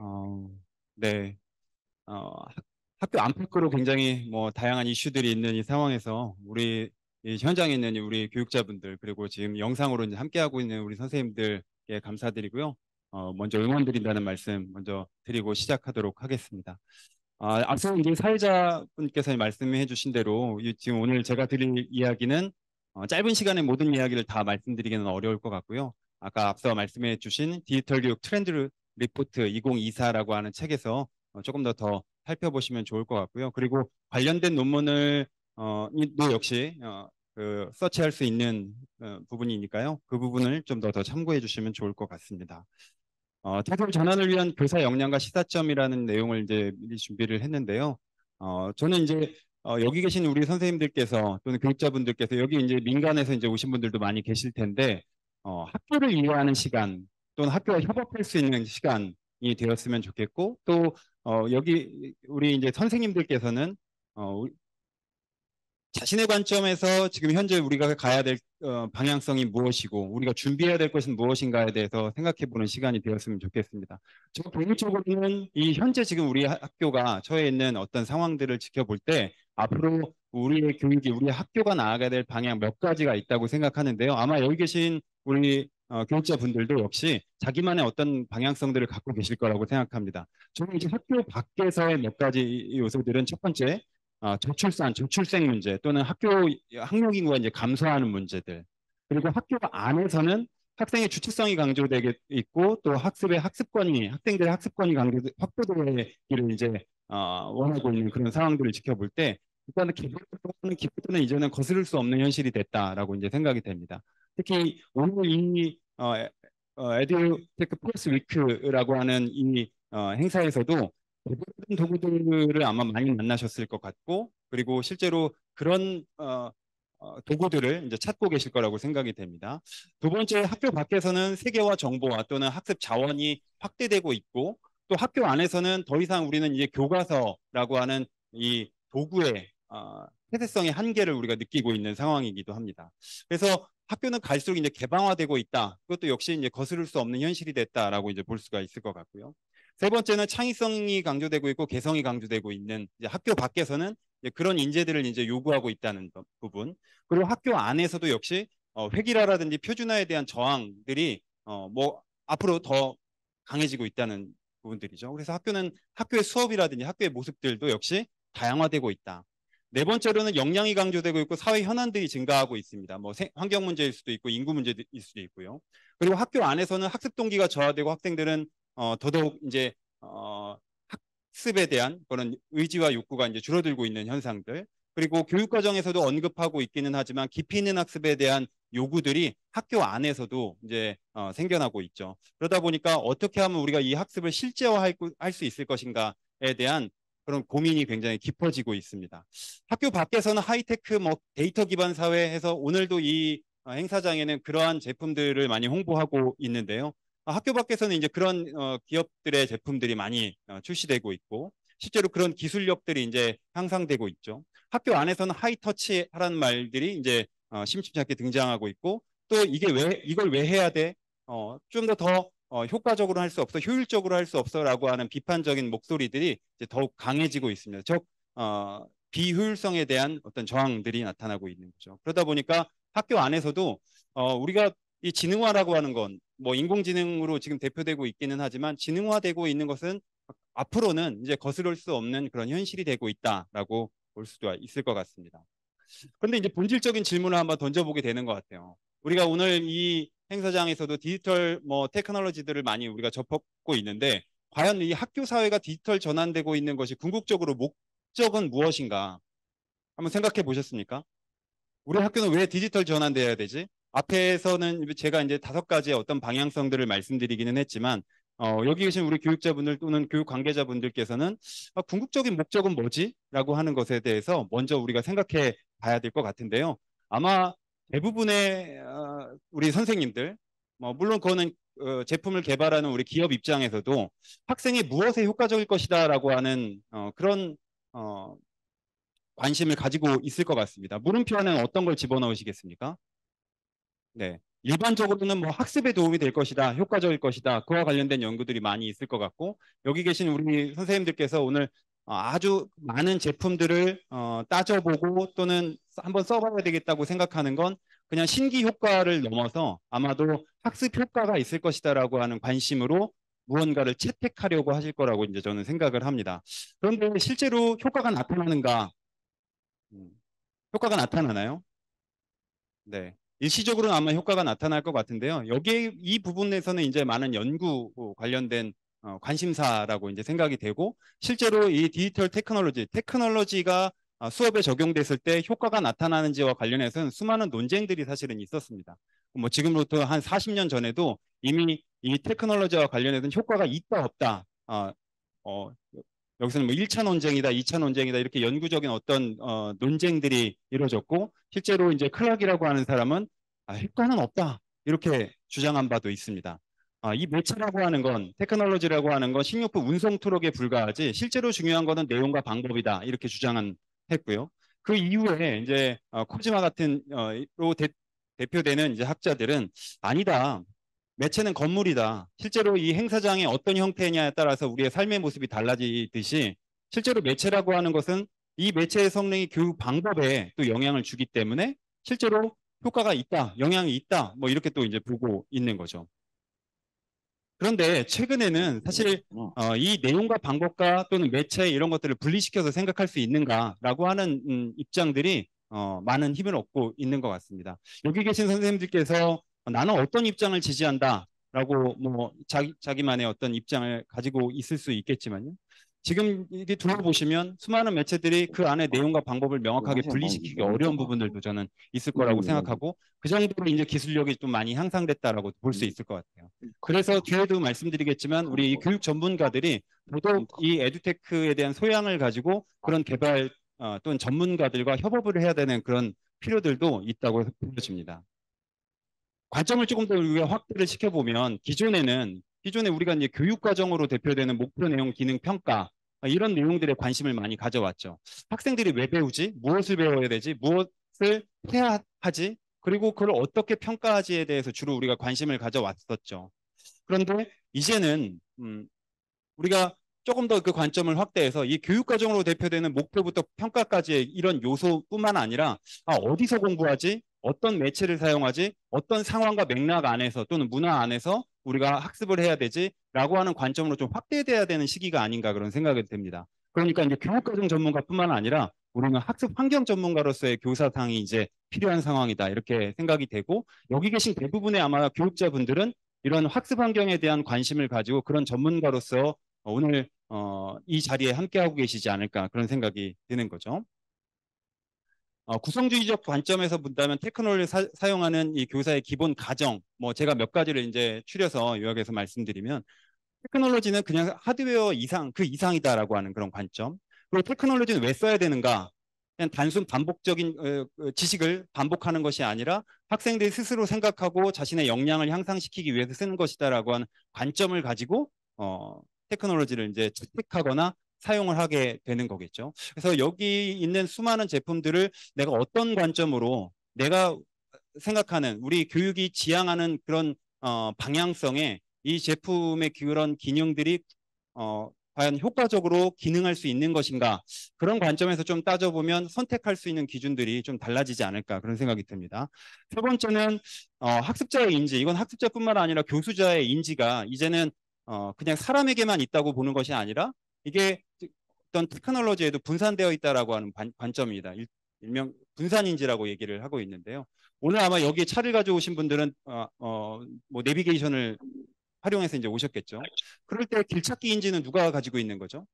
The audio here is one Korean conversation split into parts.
어, 네. 학교 안팎으로 굉장히 뭐 다양한 이슈들이 있는 이 상황에서 우리 이 현장에 있는 우리 교육자분들 그리고 지금 영상으로 이제 함께하고 있는 우리 선생님들께 감사드리고요. 먼저 응원드린다는 말씀 먼저 드리고 시작하도록 하겠습니다. 앞서 이제 사회자분께서 말씀해 주신 대로 지금 오늘 제가 드릴 이야기는 짧은 시간에 모든 이야기를 다 말씀드리기는 어려울 것 같고요. 아까 앞서 말씀해 주신 디지털 교육 트렌드 리포트 2024라고 하는 책에서 조금 더 살펴보시면 좋을 것 같고요. 그리고 관련된 논문을 도 역시 그 서치할 수 있는 부분이니까요. 그 부분을 좀 더 참고해 주시면 좋을 것 같습니다. 태도 전환을 위한 교사 역량과 시사점이라는 내용을 이제 미리 준비를 했는데요. 저는 이제 여기 계신 우리 선생님들께서 또는 교육자분들께서 여기 이제 민간에서 이제 오신 분들도 많이 계실 텐데 학교를 이해하는 시간 또는 학교와 협업할 수 있는 시간이 되었으면 좋겠고 또 여기 우리 이제 선생님들께서는 자신의 관점에서 지금 현재 우리가 가야 될 방향성이 무엇이고 우리가 준비해야 될 것은 무엇인가에 대해서 생각해 보는 시간이 되었으면 좋겠습니다. 저 개인적으로는 이 현재 지금 우리 학교가 처해 있는 어떤 상황들을 지켜볼 때 앞으로 우리의 교육이 우리 학교가 나아가야 될 방향 몇 가지가 있다고 생각하는데요. 아마 여기 계신 우리 교육자분들도 역시 자기만의 어떤 방향성들을 갖고 계실 거라고 생각합니다. 저는 이제 학교 밖에서의 몇 가지 요소들은 첫 번째 저출산, 저출생 문제 또는 학력 인구가 이제 감소하는 문제들 그리고 학교 안에서는 학생의 주체성이 강조되게 있고 또 학생들의 학습권이 확보되기를 이제 원하고 있는 그런 상황들을 지켜볼 때 일단은 기본적으로는 이제는 거스를 수 없는 현실이 됐다라고 이제 생각이 됩니다. 특히 오늘 이 에듀테크 플러스 위크라고 하는 이 행사에서도 대부분 도구들을 아마 많이 만나셨을 것 같고 그리고 실제로 그런 도구들을 이제 찾고 계실 거라고 생각이 됩니다. 두 번째, 학교 밖에서는 세계화 정보와 또는 학습 자원이 확대되고 있고 또 학교 안에서는 더 이상 우리는 이제 교과서라고 하는 이 도구의 폐쇄성의 한계를 우리가 느끼고 있는 상황이기도 합니다. 그래서 학교는 갈수록 이제 개방화되고 있다. 그것도 역시 이제 거스를 수 없는 현실이 됐다라고 이제 볼 수가 있을 것 같고요. 세 번째는 창의성이 강조되고 있고 개성이 강조되고 있는 이제 학교 밖에서는 이제 그런 인재들을 이제 요구하고 있다는 부분. 그리고 학교 안에서도 역시 획일화라든지 표준화에 대한 저항들이 뭐 앞으로 더 강해지고 있다는 부분들이죠. 그래서 학교는 학교의 수업이라든지 학교의 모습들도 역시 다양화되고 있다. 네 번째로는 역량이 강조되고 있고 사회 현안들이 증가하고 있습니다. 뭐 환경 문제일 수도 있고 인구 문제일 수도 있고요. 그리고 학교 안에서는 학습 동기가 저하되고 학생들은 더더욱 이제 학습에 대한 그런 의지와 욕구가 이제 줄어들고 있는 현상들. 그리고 교육 과정에서도 언급하고 있기는 하지만 깊이 있는 학습에 대한 요구들이 학교 안에서도 이제 생겨나고 있죠. 그러다 보니까 어떻게 하면 우리가 이 학습을 실제화할 수 있을 것인가에 대한 그런 고민이 굉장히 깊어지고 있습니다. 학교 밖에서는 하이테크 뭐 데이터 기반 사회에서 오늘도 이 행사장에는 그러한 제품들을 많이 홍보하고 있는데요. 학교 밖에서는 이제 그런 기업들의 제품들이 많이 출시되고 있고 실제로 그런 기술력들이 이제 향상되고 있죠. 학교 안에서는 하이터치라는 말들이 이제 심심찮게 등장하고 있고 또 이걸 왜 해야 돼? 좀 더 효과적으로 할 수 없어, 효율적으로 할 수 없어라고 하는 비판적인 목소리들이 이제 더욱 강해지고 있습니다. 즉 비효율성에 대한 어떤 저항들이 나타나고 있는 거죠. 그러다 보니까 학교 안에서도 우리가 이 지능화라고 하는 건 뭐 인공지능으로 지금 대표되고 있기는 하지만 지능화되고 있는 것은 앞으로는 이제 거스를 수 없는 그런 현실이 되고 있다라고 볼 수도 있을 것 같습니다. 그런데 이제 본질적인 질문을 한번 던져보게 되는 것 같아요. 우리가 오늘 이 행사장에서도 디지털 뭐 테크놀로지들을 많이 우리가 접하고 있는데 과연 이 학교 사회가 디지털 전환되고 있는 것이 궁극적으로 목적은 무엇인가 한번 생각해 보셨습니까? 우리 학교는 왜 디지털 전환돼야 되지? 앞에서는 제가 이제 5가지의 어떤 방향성들을 말씀드리기는 했지만 여기 계신 우리 교육자분들 또는 교육 관계자분들께서는 궁극적인 목적은 뭐지? 라고 하는 것에 대해서 먼저 우리가 생각해 봐야 될 것 같은데요. 아마 대부분의 우리 선생님들, 물론 그거는 제품을 개발하는 우리 기업 입장에서도 학생이 무엇에 효과적일 것이다라고 하는 그런 관심을 가지고 있을 것 같습니다. 물음표 안에는 어떤 걸 집어넣으시겠습니까? 네. 일반적으로는 뭐 학습에 도움이 될 것이다, 효과적일 것이다, 그와 관련된 연구들이 많이 있을 것 같고, 여기 계신 우리 선생님들께서 오늘 아주 많은 제품들을 따져보고 또는 한번 써봐야 되겠다고 생각하는 건 그냥 신기 효과를 넘어서 아마도 학습 효과가 있을 것이다라고 하는 관심으로 무언가를 채택하려고 하실 거라고 이제 저는 생각을 합니다. 그런데 실제로 효과가 나타나는가? 음, 효과가 나타나나요? 네. 일시적으로는 아마 효과가 나타날 것 같은데요. 여기 이 부분에서는 이제 많은 연구 관련된 관심사라고 이제 생각이 되고 실제로 이 디지털 테크놀로지가 수업에 적용됐을 때 효과가 나타나는지와 관련해서는 수많은 논쟁들이 사실은 있었습니다. 뭐 지금부터 한 40년 전에도 이미 이 테크놀로지와 관련해서는 효과가 있다 없다 어, 여기서는 뭐 1차 논쟁이다, 2차 논쟁이다 이렇게 연구적인 어떤 논쟁들이 이루어졌고 실제로 이제 클락이라고 하는 사람은 효과는 없다 이렇게 주장한 바도 있습니다. 이 매체라고 하는 건 테크놀로지라고 하는 건 식료품 운송 트럭에 불과하지 실제로 중요한 거는 내용과 방법이다 이렇게 주장은 했고요. 그 이후에 이제 코지마 같은 로 대표되는 이제 학자들은 아니다. 매체는 건물이다. 실제로 이 행사장이 어떤 형태냐에 따라서 우리의 삶의 모습이 달라지듯이 실제로 매체라고 하는 것은 이 매체의 성능이 교육 방법에 또 영향을 주기 때문에 실제로 효과가 있다, 영향이 있다, 뭐 이렇게 또 이제 보고 있는 거죠. 그런데 최근에는 사실 이 내용과 방법과 또는 매체 이런 것들을 분리시켜서 생각할 수 있는가라고 하는 입장들이 많은 힘을 얻고 있는 것 같습니다. 여기 계신 선생님들께서 나는 어떤 입장을 지지한다라고 뭐 자기만의 어떤 입장을 가지고 있을 수 있겠지만요. 지금 이게 둘러보시면 수많은 매체들이 그 안에 내용과 방법을 명확하게 분리시키기 어려운 부분들도 저는 있을 거라고 생각하고 그 정도로 이제 기술력이 좀 많이 향상됐다라고 볼 수 있을 것 같아요. 그래서 뒤에도 말씀드리겠지만 우리 이 교육 전문가들이 더더욱 이 에듀테크에 대한 소양을 가지고 그런 개발 또는 전문가들과 협업을 해야 되는 그런 필요들도 있다고 보여집니다. 관점을 조금 더 우리가 확대를 시켜보면 기존에 우리가 이제 교육 과정으로 대표되는 목표 내용 기능 평가 이런 내용들에 관심을 많이 가져왔죠. 학생들이 왜 배우지? 무엇을 배워야 되지? 무엇을 해야 하지? 그리고 그걸 어떻게 평가하지에 대해서 주로 우리가 관심을 가져왔었죠. 그런데 이제는 우리가 조금 더 그 관점을 확대해서 이 교육과정으로 대표되는 목표부터 평가까지의 이런 요소뿐만 아니라 어디서 공부하지? 어떤 매체를 사용하지? 어떤 상황과 맥락 안에서 또는 문화 안에서 우리가 학습을 해야 되지? 라고 하는 관점으로 좀 확대돼야 되는 시기가 아닌가 그런 생각이 듭니다. 그러니까 이제 교육과정 전문가뿐만 아니라 우리는 학습 환경 전문가로서의 교사상이 이제 필요한 상황이다 이렇게 생각이 되고 여기 계신 대부분의 아마 교육자분들은 이런 학습 환경에 대한 관심을 가지고 그런 전문가로서 오늘 이 자리에 함께하고 계시지 않을까 그런 생각이 드는 거죠. 구성주의적 관점에서 본다면 테크놀로지를 사용하는 이 교사의 기본 가정, 뭐 제가 몇 가지를 이제 추려서 요약해서 말씀드리면 테크놀로지는 그냥 하드웨어 이상, 그 이상이다라고 하는 그런 관점. 그리고 테크놀로지는 왜 써야 되는가? 그냥 단순 반복적인 지식을 반복하는 것이 아니라 학생들이 스스로 생각하고 자신의 역량을 향상시키기 위해서 쓰는 것이다라고 하는 관점을 가지고 테크놀로지를 이제 채택하거나 사용을 하게 되는 거겠죠. 그래서 여기 있는 수많은 제품들을 내가 어떤 관점으로 내가 생각하는 우리 교육이 지향하는 그런 방향성에 이 제품의 그런 기능들이 과연 효과적으로 기능할 수 있는 것인가 그런 관점에서 좀 따져보면 선택할 수 있는 기준들이 좀 달라지지 않을까 그런 생각이 듭니다. 세 번째는 학습자의 인지 이건 학습자뿐만 아니라 교수자의 인지가 이제는 그냥 사람에게만 있다고 보는 것이 아니라 이게 어떤 테크놀로지에도 분산되어 있다라고 하는 관점입니다. 일명 분산인지라고 얘기를 하고 있는데요. 오늘 아마 여기 차를 가져오신 분들은 뭐 내비게이션을 활용해서 이제 오셨겠죠. 그럴 때 길찾기 인지는 누가 가지고 있는 거죠?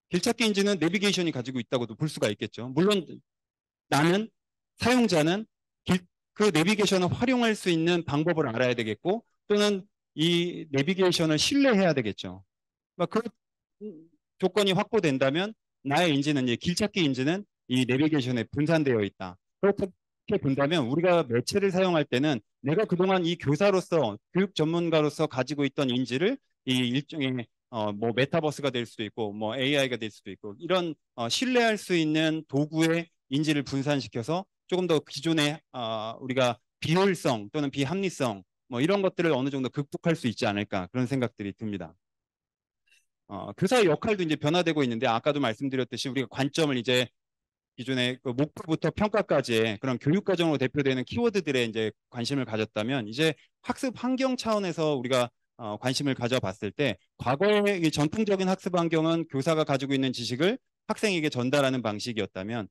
길찾기 인지는 내비게이션이 가지고 있다고도 볼 수가 있겠죠. 물론 나는 사용자는 그 내비게이션을 활용할 수 있는 방법을 알아야 되겠고 또는 이 내비게이션을 신뢰해야 되겠죠. 그 조건이 확보된다면 나의 인지는 이제 길찾기 인지는 이 내비게이션에 분산되어 있다. 그렇게 본다면 우리가 매체를 사용할 때는 내가 그동안 이 교사로서 교육 전문가로서 가지고 있던 인지를 이 일종의 뭐 메타버스가 될 수도 있고 뭐 AI가 될 수도 있고 이런 신뢰할 수 있는 도구의 인지를 분산시켜서 조금 더 기존의 우리가 비효율성 또는 비합리성 뭐 이런 것들을 어느 정도 극복할 수 있지 않을까 그런 생각들이 듭니다. 교사의 역할도 이제 변화되고 있는데 아까도 말씀드렸듯이 우리가 관점을 이제 기존의 그 목표부터 평가까지의 그런 교육 과정으로 대표되는 키워드들에 이제 관심을 가졌다면 이제 학습 환경 차원에서 우리가 관심을 가져봤을 때 과거의 이 전통적인 학습 환경은 교사가 가지고 있는 지식을 학생에게 전달하는 방식이었다면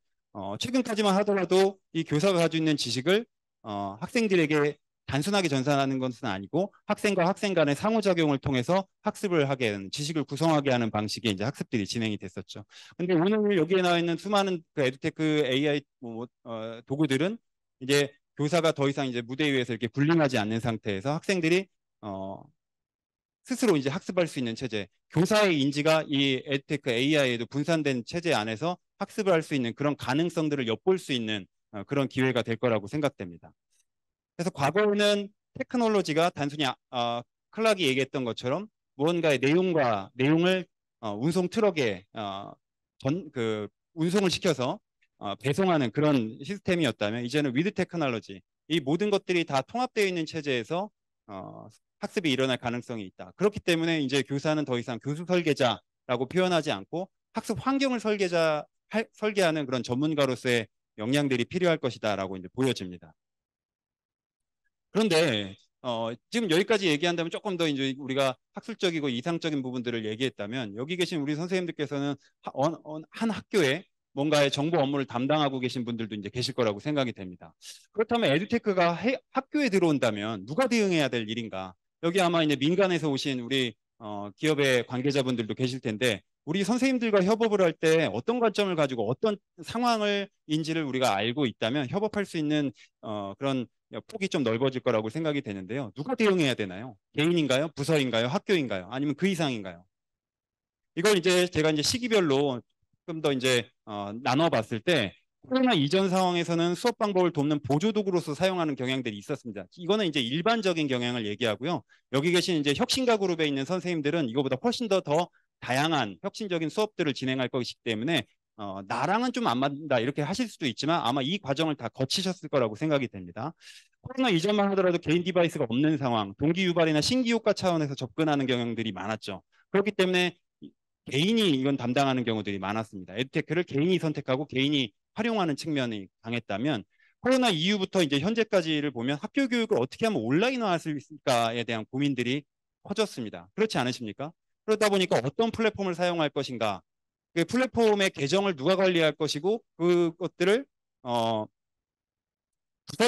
최근까지만 하더라도 이 교사가 가지고 있는 지식을 학생들에게 단순하게 전달하는 것은 아니고 학생과 학생 간의 상호작용을 통해서 학습을 하게 하는 지식을 구성하게 하는 방식의 이제 학습들이 진행이 됐었죠. 근데 오늘 여기에 나와 있는 수많은 그 에듀테크 AI 도구들은 이제 교사가 더 이상 이제 무대 위에서 이렇게 군림하지 않는 상태에서 학생들이 스스로 이제 학습할 수 있는 체제, 교사의 인지가 이 에듀테크 AI에도 분산된 체제 안에서 학습을 할 수 있는 그런 가능성들을 엿볼 수 있는 그런 기회가 될 거라고 생각됩니다. 그래서 과거에는 테크놀로지가 단순히 클락이 얘기했던 것처럼 무언가의 내용을 운송 트럭에 운송을 시켜서 배송하는 그런 시스템이었다면 이제는 위드 테크놀로지 이 모든 것들이 다 통합되어 있는 체제에서 학습이 일어날 가능성이 있다. 그렇기 때문에 이제 교사는 더 이상 교수 설계자라고 표현하지 않고 학습 환경을 설계하는 그런 전문가로서의 역량들이 필요할 것이다라고 이제 보여집니다. 그런데 지금 여기까지 얘기한다면 조금 더 이제 우리가 학술적이고 이상적인 부분들을 얘기했다면 여기 계신 우리 선생님들께서는 한 학교에 뭔가의 정보 업무를 담당하고 계신 분들도 이제 계실 거라고 생각이 됩니다. 그렇다면 에듀테크가 학교에 들어온다면 누가 대응해야 될 일인가? 여기 아마 이제 민간에서 오신 우리 기업의 관계자분들도 계실 텐데 우리 선생님들과 협업을 할 때 어떤 관점을 가지고 어떤 상황을 인지를 우리가 알고 있다면 협업할 수 있는 그런 폭이 좀 넓어질 거라고 생각이 되는데요. 누가 대응해야 되나요? 개인인가요? 부서인가요? 학교인가요? 아니면 그 이상인가요? 이걸 이제 제가 이제 시기별로 좀 더 이제 나눠봤을 때 코로나 이전 상황에서는 수업 방법을 돕는 보조 도구로서 사용하는 경향들이 있었습니다. 이거는 이제 일반적인 경향을 얘기하고요. 여기 계신 이제 혁신가 그룹에 있는 선생님들은 이거보다 훨씬 더 다양한 혁신적인 수업들을 진행할 것이기 때문에 나랑은 좀 안 맞는다 이렇게 하실 수도 있지만 아마 이 과정을 다 거치셨을 거라고 생각이 됩니다. 코로나 이전만 하더라도 개인 디바이스가 없는 상황, 동기 유발이나 신기 효과 차원에서 접근하는 경향들이 많았죠. 그렇기 때문에 개인이 이건 담당하는 경우들이 많았습니다. 에듀테크를 개인이 선택하고 개인이 활용하는 측면이 강했다면 코로나 이후부터 이제 현재까지를 보면 학교 교육을 어떻게 하면 온라인화할 수 있을까에 대한 고민들이 커졌습니다. 그렇지 않으십니까? 그러다 보니까 어떤 플랫폼을 사용할 것인가, 그 플랫폼의 계정을 누가 관리할 것이고 그것들을 부서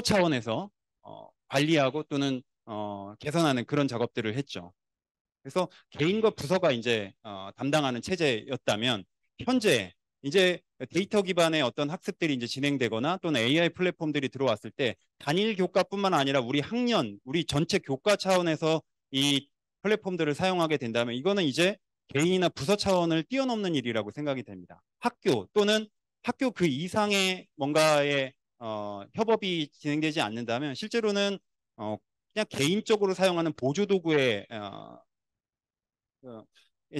차원에서 관리하고 또는 개선하는 그런 작업들을 했죠. 그래서 개인과 부서가 이제 담당하는 체제였다면 현재 이제 데이터 기반의 어떤 학습들이 이제 진행되거나 또는 AI 플랫폼들이 들어왔을 때 단일 교과뿐만 아니라 우리 학년, 우리 전체 교과 차원에서 이 플랫폼들을 사용하게 된다면 이거는 이제 개인이나 부서 차원을 뛰어넘는 일이라고 생각이 됩니다. 학교 또는 학교 그 이상의 뭔가의 협업이 진행되지 않는다면 실제로는 그냥 개인적으로 사용하는 보조 도구에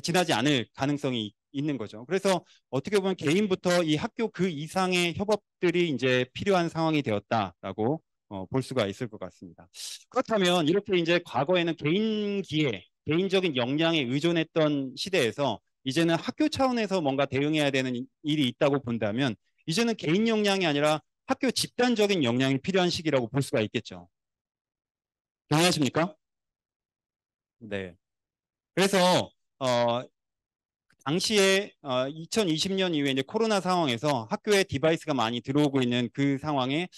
지나지 않을 가능성이 있는 거죠. 그래서 어떻게 보면 개인부터 이 학교 그 이상의 협업들이 이제 필요한 상황이 되었다라고 볼 수가 있을 것 같습니다. 그렇다면 이렇게 이제 과거에는 개인기에 개인적인 역량에 의존했던 시대에서 이제는 학교 차원에서 뭔가 대응해야 되는 일이 있다고 본다면 이제는 개인 역량이 아니라 학교 집단적인 역량이 필요한 시기라고 볼 수가 있겠죠. 동의하십니까? 네. 그래서 당시에 2020년 이후에 이제 코로나 상황에서 학교에 디바이스가 많이 들어오고 있는 그 상황에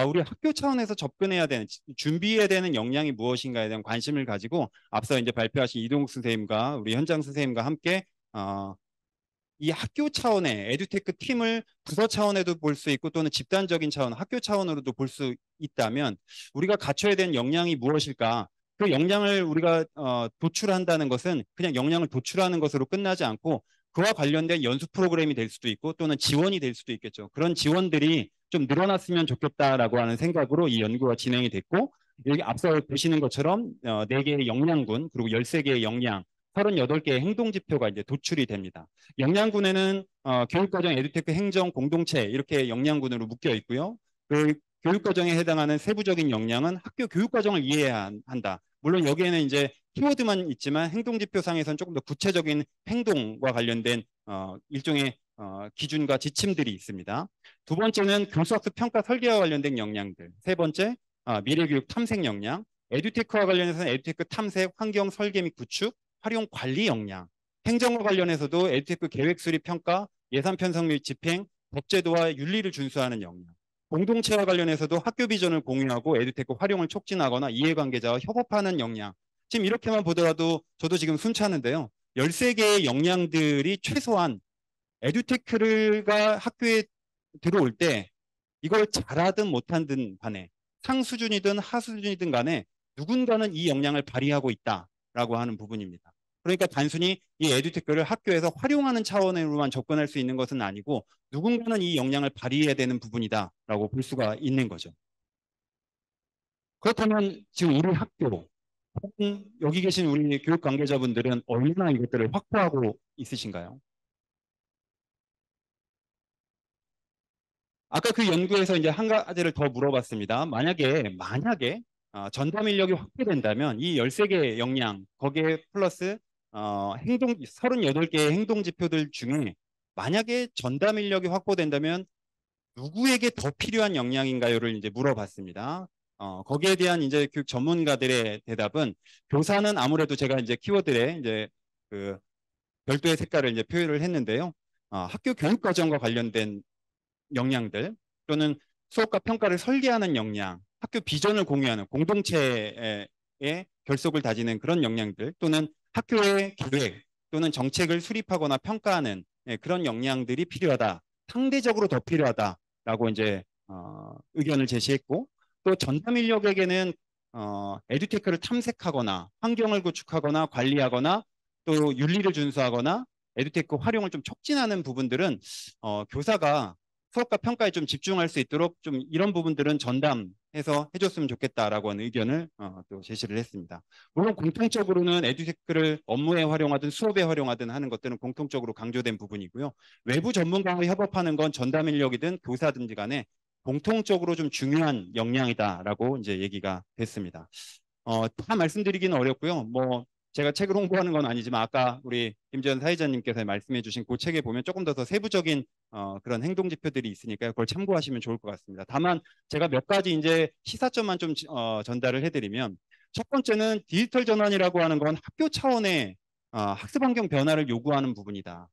우리 학교 차원에서 접근해야 되는 준비해야 되는 역량이 무엇인가에 대한 관심을 가지고 앞서 이제 발표하신 이동욱 선생님과 우리 현장 선생님과 함께 이 학교 차원의 에듀테크 팀을 부서 차원에도 볼 수 있고 또는 집단적인 차원, 학교 차원으로도 볼 수 있다면 우리가 갖춰야 되는 역량이 무엇일까? 그 역량을 우리가 도출한다는 것은 그냥 역량을 도출하는 것으로 끝나지 않고 그와 관련된 연수 프로그램이 될 수도 있고 또는 지원이 될 수도 있겠죠. 그런 지원들이 좀 늘어났으면 좋겠다라고 하는 생각으로 이 연구가 진행이 됐고 여기 앞서 보시는 것처럼 4개의 역량군 그리고 13개의 역량 38개의 행동 지표가 이제 도출이 됩니다. 역량군에는 교육과정 에듀테크 행정 공동체 이렇게 역량군으로 묶여 있고요. 그 교육과정에 해당하는 세부적인 역량은 학교 교육과정을 이해해야 한다. 물론 여기에는 이제 키워드만 있지만 행동지표상에서는 조금 더 구체적인 행동과 관련된 일종의 기준과 지침들이 있습니다. 두 번째는 교수학습 평가 설계와 관련된 역량들. 세 번째, 미래교육 탐색 역량. 에듀테크와 관련해서는 에듀테크 탐색, 환경 설계 및 구축, 활용 관리 역량. 행정과 관련해서도 에듀테크 계획 수립 평가, 예산 편성 및 집행, 법제도와 윤리를 준수하는 역량. 공동체와 관련해서도 학교 비전을 공유하고 에듀테크 활용을 촉진하거나 이해관계자와 협업하는 역량. 지금 이렇게만 보더라도 저도 지금 숨차는데요. 13개의 역량들이 최소한 에듀테크가 학교에 들어올 때 이걸 잘하든 못하든 간에 상수준이든 하수준이든 간에 누군가는 이 역량을 발휘하고 있다라고 하는 부분입니다. 그러니까 단순히 이 에듀테크를 학교에서 활용하는 차원으로만 접근할 수 있는 것은 아니고 누군가는 이 역량을 발휘해야 되는 부분이다라고 볼 수가 있는 거죠. 그렇다면 지금 우리 학교, 여기 계신 우리 교육 관계자분들은 얼마나 이것들을 확보하고 있으신가요? 아까 그 연구에서 이제 한 가지를 더 물어봤습니다. 만약에 전담 인력이 확보된다면 이 13개 역량 거기에 플러스 38개의 행동 지표들 중에 만약에 전담 인력이 확보된다면 누구에게 더 필요한 역량인가요를 이제 물어봤습니다. 거기에 대한 이제 교육 전문가들의 대답은 교사는 아무래도 제가 이제 키워드에 이제 그 별도의 색깔을 이제 표현을 했는데요. 학교 교육 과정과 관련된 역량들 또는 수업과 평가를 설계하는 역량, 학교 비전을 공유하는 공동체의 결속을 다지는 그런 역량들 또는 학교의 계획 또는 정책을 수립하거나 평가하는 그런 역량들이 필요하다. 상대적으로 더 필요하다라고 이제 의견을 제시했고 또 전담 인력에게는 에듀테크를 탐색하거나 환경을 구축하거나 관리하거나 또 윤리를 준수하거나 에듀테크 활용을 좀 촉진하는 부분들은 교사가 수업과 평가에 좀 집중할 수 있도록 좀 이런 부분들은 전담해서 해줬으면 좋겠다라고 하는 의견을 또 제시를 했습니다. 물론 공통적으로는 에듀테크를 업무에 활용하든 수업에 활용하든 하는 것들은 공통적으로 강조된 부분이고요. 외부 전문가와 협업하는 건 전담 인력이든 교사든지 간에 공통적으로 좀 중요한 역량이다라고 이제 얘기가 됐습니다. 다 말씀드리기는 어렵고요. 뭐 제가 책을 홍보하는 건 아니지만 아까 우리 김지현 사회자님께서 말씀해 주신 그 책에 보면 조금 더 세부적인 그런 행동 지표들이 있으니까요. 그걸 참고하시면 좋을 것 같습니다. 다만 제가 몇 가지 이제 시사점만 좀 전달을 해드리면 첫 번째는 디지털 전환이라고 하는 건 학교 차원의 학습 환경 변화를 요구하는 부분이다.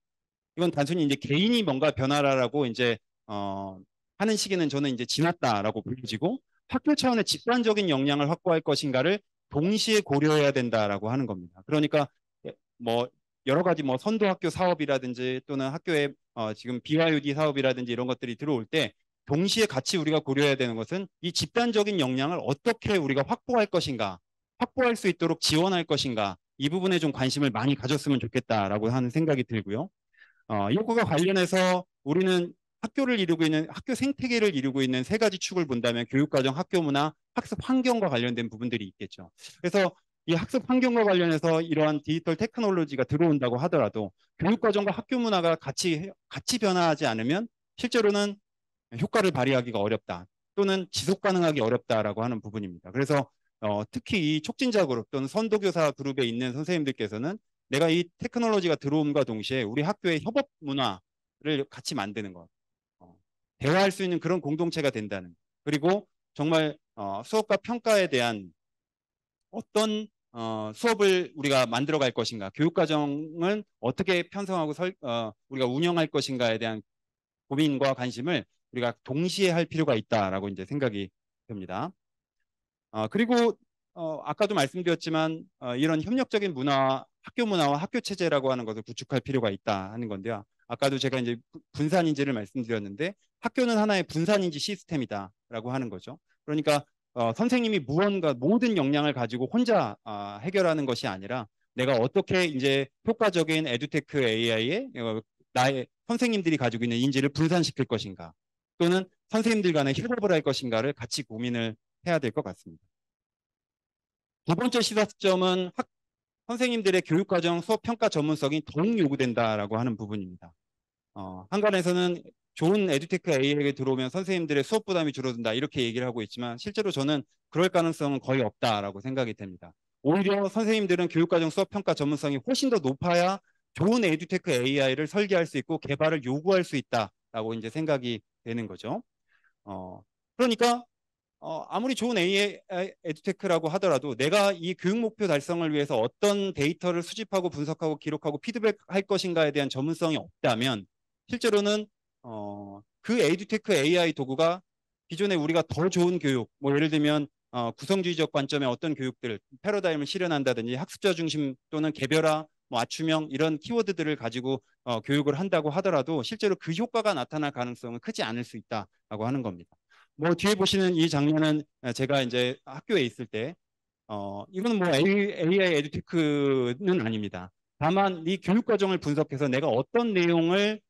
이건 단순히 이제 개인이 뭔가 변화라고 이제 하는 시기는 저는 이제 지났다라고 보여지고 학교 차원의 집단적인 역량을 확보할 것인가를 동시에 고려해야 된다라고 하는 겁니다. 그러니까 뭐 여러 가지 뭐 선도학교 사업이라든지 또는 학교에 지금 BYOD 사업이라든지 이런 것들이 들어올 때 동시에 같이 우리가 고려해야 되는 것은 이 집단적인 역량을 어떻게 우리가 확보할 것인가, 확보할 수 있도록 지원할 것인가 이 부분에 좀 관심을 많이 가졌으면 좋겠다라고 하는 생각이 들고요. 이것과 관련해서 우리는 학교를 이루고 있는 학교 생태계를 이루고 있는 세 가지 축을 본다면 교육과정, 학교 문화, 학습 환경과 관련된 부분들이 있겠죠. 그래서 이 학습 환경과 관련해서 이러한 디지털 테크놀로지가 들어온다고 하더라도 교육과정과 학교 문화가 같이 변화하지 않으면 실제로는 효과를 발휘하기가 어렵다. 또는 지속 가능하기 어렵다라고 하는 부분입니다. 그래서 특히 이 촉진자 그룹 또는 선도교사 그룹에 있는 선생님들께서는 내가 이 테크놀로지가 들어옴과 동시에 우리 학교의 협업 문화를 같이 만드는 것, 대화할 수 있는 그런 공동체가 된다는 것. 그리고 정말 수업과 평가에 대한 어떤 수업을 우리가 만들어 갈 것인가, 교육과정을 어떻게 편성하고 우리가 운영할 것인가에 대한 고민과 관심을 우리가 동시에 할 필요가 있다라고 이제 생각이 듭니다. 그리고 아까도 말씀드렸지만 이런 협력적인 문화, 학교 문화와 학교 체제라고 하는 것을 구축할 필요가 있다 하는 건데요. 아까도 제가 이제 분산인지를 말씀드렸는데 학교는 하나의 분산인지 시스템이다라고 하는 거죠. 그러니까 선생님이 무언가 모든 역량을 가지고 혼자 해결하는 것이 아니라 내가 어떻게 이제 효과적인 에듀테크 AI에 나의 선생님들이 가지고 있는 인지를 분산시킬 것인가 또는 선생님들 간에 협업을 할 것인가를 같이 고민을 해야 될 것 같습니다. 두 번째 시사점은 선생님들의 교육과정 수업 평가 전문성이 더욱 요구된다라고 하는 부분입니다. 한간에서는 좋은 에듀테크 A에게 들어오면 선생님들의 수업 부담이 줄어든다 이렇게 얘기를 하고 있지만 실제로 저는 그럴 가능성은 거의 없다라고 생각이 됩니다. 오히려 선생님들은 교육과정 수업평가 전문성이 훨씬 더 높아야 좋은 에듀테크 AI를 설계할 수 있고 개발을 요구할 수 있다라고 이제 생각이 되는 거죠. 그러니까 아무리 좋은 AI 에듀테크라고 하더라도 내가 이 교육 목표 달성을 위해서 어떤 데이터를 수집하고 분석하고 기록하고 피드백할 것인가에 대한 전문성이 없다면 실제로는 그 에듀테크 AI 도구가 기존에 우리가 더 좋은 교육, 뭐 예를 들면 구성주의적 관점의 어떤 교육들, 패러다임을 실현한다든지 학습자 중심 또는 개별화, 뭐 맞춤형 이런 키워드들을 가지고 교육을 한다고 하더라도 실제로 그 효과가 나타날 가능성은 크지 않을 수 있다라고 하는 겁니다. 뭐 뒤에 보시는 이 장면은 제가 이제 학교에 있을 때 이거는 뭐 AI 에듀테크는 아닙니다. 다만 이 교육 과정을 분석해서 내가 어떤 내용을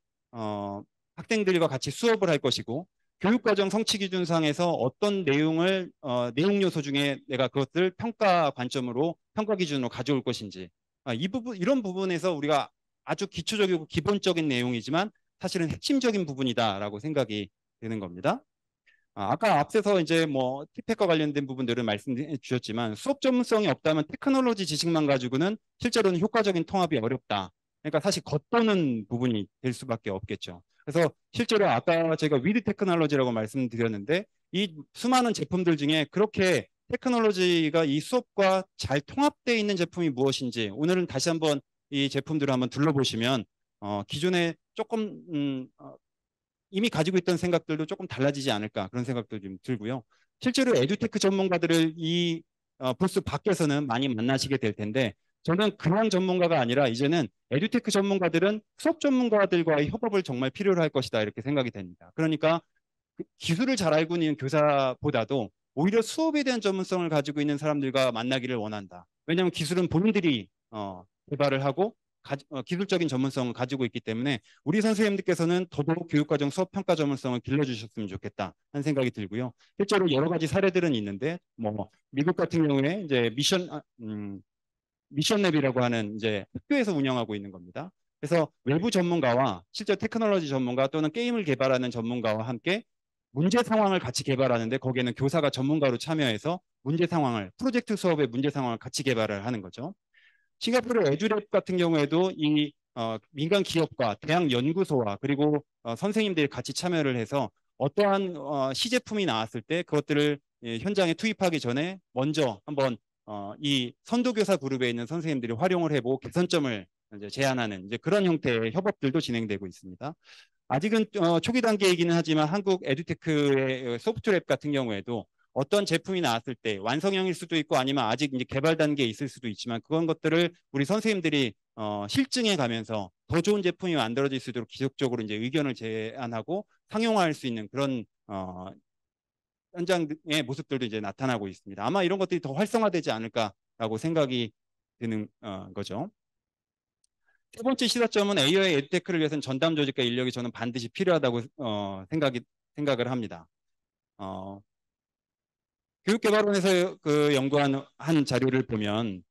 학생들과 같이 수업을 할 것이고 교육 과정 성취 기준상에서 어떤 내용을 내용 요소 중에 내가 그것을 평가 관점으로 평가 기준으로 가져올 것인지 이 부분 이런 부분에서 우리가 아주 기초적이고 기본적인 내용이지만 사실은 핵심적인 부분이다라고 생각이 되는 겁니다. 아까 앞서서 이제 뭐 티팩과 관련된 부분들을 말씀해 주셨지만 수업 전문성이 없다면 테크놀로지 지식만 가지고는 실제로는 효과적인 통합이 어렵다. 그러니까 사실 겉도는 부분이 될 수밖에 없겠죠. 그래서 실제로 아까 제가 위드 테크놀로지라고 말씀드렸는데 이 수많은 제품들 중에 그렇게 테크놀로지가 이 수업과 잘 통합되어 있는 제품이 무엇인지 오늘은 다시 한번 이 제품들을 한번 둘러보시면 기존에 조금 이미 가지고 있던 생각들도 조금 달라지지 않을까 그런 생각도 좀 들고요. 실제로 에듀테크 전문가들을 이 부스 밖에서는 많이 만나시게 될 텐데 저는 그런 전문가가 아니라 이제는 에듀테크 전문가들은 수업 전문가들과의 협업을 정말 필요로 할 것이다 이렇게 생각이 됩니다. 그러니까 기술을 잘 알고 있는 교사보다도 오히려 수업에 대한 전문성을 가지고 있는 사람들과 만나기를 원한다. 왜냐하면 기술은 본인들이 개발을 하고 기술적인 전문성을 가지고 있기 때문에 우리 선생님들께서는 더더욱 교육과정 수업평가 전문성을 길러주셨으면 좋겠다 하는 생각이 들고요. 실제로 여러 가지 사례들은 있는데 뭐 미국 같은 경우에 이제 미션랩이라고 하는 이제 학교에서 운영하고 있는 겁니다. 그래서 외부 전문가와 실제 테크놀로지 전문가 또는 게임을 개발하는 전문가와 함께 문제 상황을 같이 개발하는데 거기에는 교사가 전문가로 참여해서 문제 상황을 프로젝트 수업의 문제 상황을 같이 개발을 하는 거죠. 싱가포르 에듀랩 같은 경우에도 이 민간 기업과 대학 연구소와 그리고 선생님들이 같이 참여를 해서 어떠한 시제품이 나왔을 때 그것들을 현장에 투입하기 전에 먼저 한번 이 선도교사 그룹에 있는 선생님들이 활용을 해보고 개선점을 이제 제안하는 이제 그런 형태의 협업들도 진행되고 있습니다. 아직은 초기 단계이기는 하지만 한국 에듀테크의 소프트랩 같은 경우에도 어떤 제품이 나왔을 때 완성형일 수도 있고 아니면 아직 이제 개발 단계에 있을 수도 있지만 그런 것들을 우리 선생님들이 실증해 가면서 더 좋은 제품이 만들어질 수 있도록 지속적으로 이제 의견을 제안하고 상용화할 수 있는 그런 현장의 모습들도 이제 나타나고 있습니다. 아마 이런 것들이 더 활성화되지 않을까라고 생각이 드는 거죠. 세 번째 시사점은 AI 에듀테크를 위해서는 전담 조직과 인력이 저는 반드시 필요하다고 생각을 합니다. 교육개발원에서 그 연구한 한 자료를 보면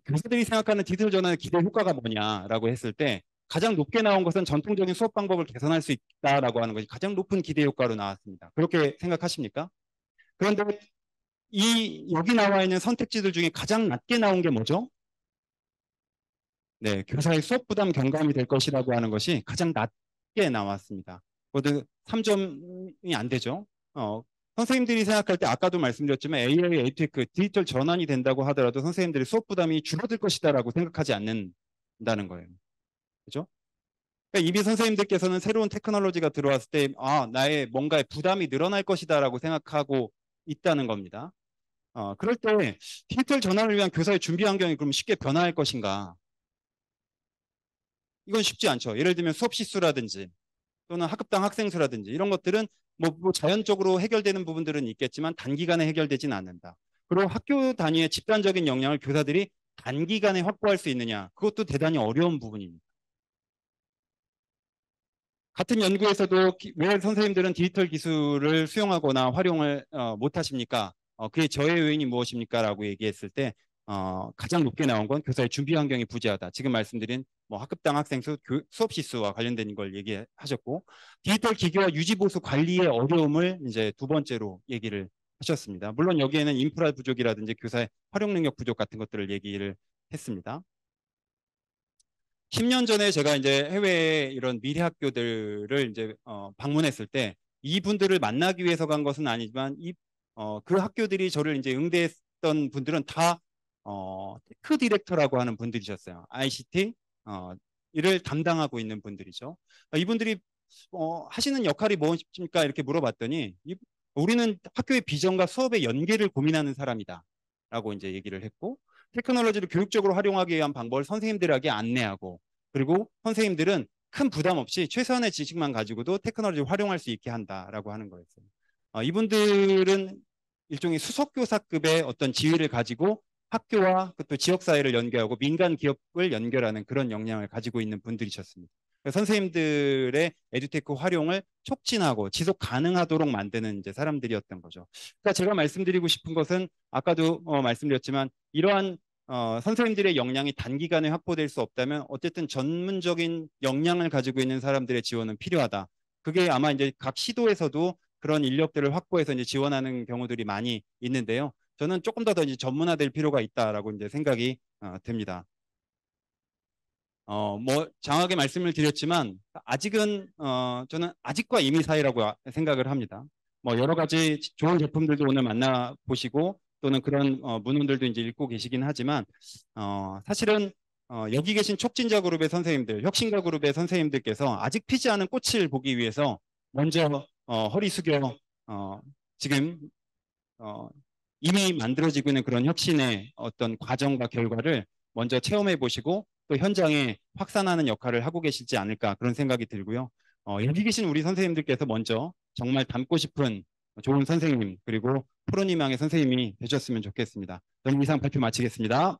교사들이 생각하는 디지털 전환의 기대 효과가 뭐냐라고 했을 때 가장 높게 나온 것은 전통적인 수업 방법을 개선할 수 있다라고 하는 것이 가장 높은 기대 효과로 나왔습니다. 그렇게 생각하십니까? 그런데 이 여기 나와 있는 선택지들 중에 가장 낮게 나온 게 뭐죠? 네, 교사의 수업 부담 경감이 될 것이라고 하는 것이 가장 낮게 나왔습니다. 모두 3점이 안 되죠. 선생님들이 생각할 때 아까도 말씀드렸지만 AI, 에듀테크, 디지털 전환이 된다고 하더라도 선생님들의 수업 부담이 줄어들 것이다라고 생각하지 않는다는 거예요. 그죠? 그러니까 이미 선생님들께서는 새로운 테크놀로지가 들어왔을 때 나의 뭔가의 부담이 늘어날 것이다라고 생각하고 있다는 겁니다. 그럴 때 디지털 전환을 위한 교사의 준비 환경이 그럼 쉽게 변화할 것인가? 이건 쉽지 않죠. 예를 들면 수업 시수라든지 또는 학급당 학생 수라든지 이런 것들은 뭐 자연적으로 해결되는 부분들은 있겠지만 단기간에 해결되지는 않는다. 그리고 학교 단위의 집단적인 역량을 교사들이 단기간에 확보할 수 있느냐 그것도 대단히 어려운 부분입니다. 같은 연구에서도 왜 선생님들은 디지털 기술을 수용하거나 활용을 못하십니까? 그의 저해 요인이 무엇입니까? 라고 얘기했을 때 가장 높게 나온 건 교사의 준비 환경이 부재하다. 지금 말씀드린 뭐 학급당 학생 수, 수업 시수와 관련된 걸 얘기하셨고, 디지털 기기와 유지 보수 관리의 어려움을 이제 두 번째로 얘기를 하셨습니다. 물론 여기에는 인프라 부족이라든지 교사의 활용 능력 부족 같은 것들을 얘기를 했습니다. 10년 전에 제가 이제 해외에 이런 미래 학교들을 이제 방문했을 때 이분들을 만나기 위해서 간 것은 아니지만 그 학교들이 저를 이제 응대했던 분들은 다 테크 디렉터라고 하는 분들이셨어요. ICT 이를 담당하고 있는 분들이죠. 이분들이 하시는 역할이 무엇입니까? 이렇게 물어봤더니 우리는 학교의 비전과 수업의 연계를 고민하는 사람이다라고 이제 얘기를 했고, 테크놀로지를 교육적으로 활용하기 위한 방법을 선생님들에게 안내하고, 그리고 선생님들은 큰 부담 없이 최소한의 지식만 가지고도 테크놀로지를 활용할 수 있게 한다라고 하는 거였어요. 이분들은 일종의 수석교사급의 어떤 지위를 가지고 학교와 또 지역사회를 연계하고 민간 기업을 연결하는 그런 역량을 가지고 있는 분들이셨습니다. 선생님들의 에듀테크 활용을 촉진하고 지속 가능하도록 만드는 이제 사람들이었던 거죠. 그러니까 제가 말씀드리고 싶은 것은 아까도 말씀드렸지만 이러한 선생님들의 역량이 단기간에 확보될 수 없다면 어쨌든 전문적인 역량을 가지고 있는 사람들의 지원은 필요하다. 그게 아마 이제 각 시도에서도 그런 인력들을 확보해서 이제 지원하는 경우들이 많이 있는데요. 저는 조금 더 이제 전문화될 필요가 있다라고 이제 생각이 듭니다. 뭐 장하게 말씀을 드렸지만 아직은 저는 아직과 이미 사이라고 생각을 합니다. 뭐 여러 가지 좋은 제품들도 오늘 만나 보시고 또는 그런 문헌들도 이제 읽고 계시긴 하지만 사실은 여기 계신 촉진자 그룹의 선생님들, 혁신가 그룹의 선생님들께서 아직 피지 않은 꽃을 보기 위해서 먼저 허리 숙여 지금 이미 만들어지고 있는 그런 혁신의 어떤 과정과 결과를 먼저 체험해 보시고 또 현장에 확산하는 역할을 하고 계시지 않을까 그런 생각이 들고요. 여기 계신 우리 선생님들께서 먼저 정말 닮고 싶은 좋은 선생님 그리고 프로님양의 선생님이 되셨으면 좋겠습니다. 저는 이상 발표 마치겠습니다.